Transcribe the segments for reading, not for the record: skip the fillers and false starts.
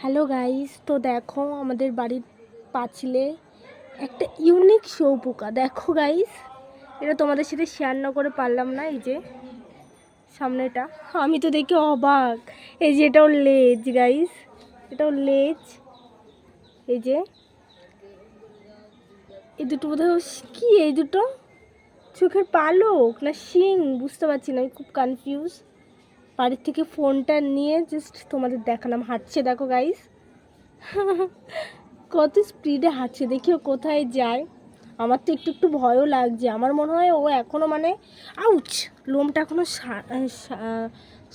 Hello guys, তো দেখো আমাদের বাড়ির পাঁচিলে একটা ইউনিক শুঁয়োপোকা। দেখো গাইস, এটা তোমাদের সাথে শেয়ার না করে পারলাম না। এই যে সামনেটা, আমি তো দেখে অবাক। এই যে এটাও লেজ গাইস, এটাও লেজ। এই যে এই দুটো বোধহয় কি, এই দুটো চোখের পালক না শিং বুঝতে পারছি না, আমি খুব কনফিউজ। বাড়ির থেকে ফোনটা নিয়ে জাস্ট তোমাদের দেখালাম। হাঁটছে দেখো গাইস, কত স্পিডে হাঁটছে, দেখিও কোথায় যায়। আমার তো একটু একটু ভয়ও লাগছে। আমার মনে হয় ও এখনও মানে আউচ, লোমটা এখনও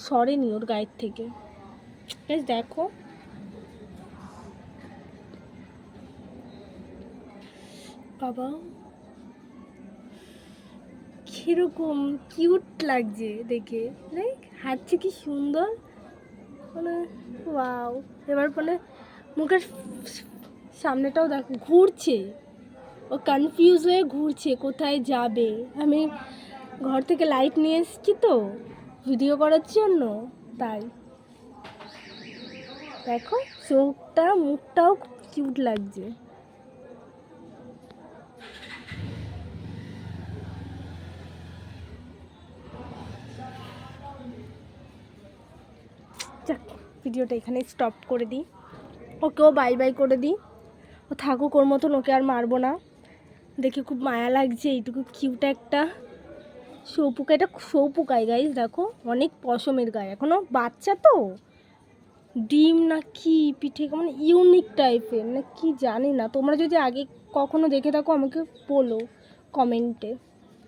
সরেনি ওর গায়ের থেকে। বেশ দেখো, বাবা কীরকম কিউট লাগছে দেখে। দেখ হাঁটছে কি সুন্দর, মানে ওয়াও। এবার মানে মুখের সামনেটাও দেখো ঘুরছে, ও কনফিউজ হয়ে ঘুরছে কোথায় যাবে। আমি ঘর থেকে লাইট নিয়ে এসেছি তো ভিডিও করার জন্য, তাই দেখো চোখটা মুখটাও খুব কিউট লাগছে। যাক, ভিডিওটা এখানে স্টপ করে দিই, ওকেও বাই বাই করে দিই। ও থাকুক ওর মতন, ওকে আর মারবো না। দেখে খুব মায়া লাগছে, এইটুকু কিউট একটা শুঁয়োপোকা। এটা শুঁয়োপোকাই গাইস, দেখো অনেক পশমের গায়ে, এখনো বাচ্চা তো। ডিম না কি পিঠে কেমন ইউনিক টাইপের না কি জানি না। তোমরা যদি আগে কখনো দেখে থাকো আমাকে বলো কমেন্টে।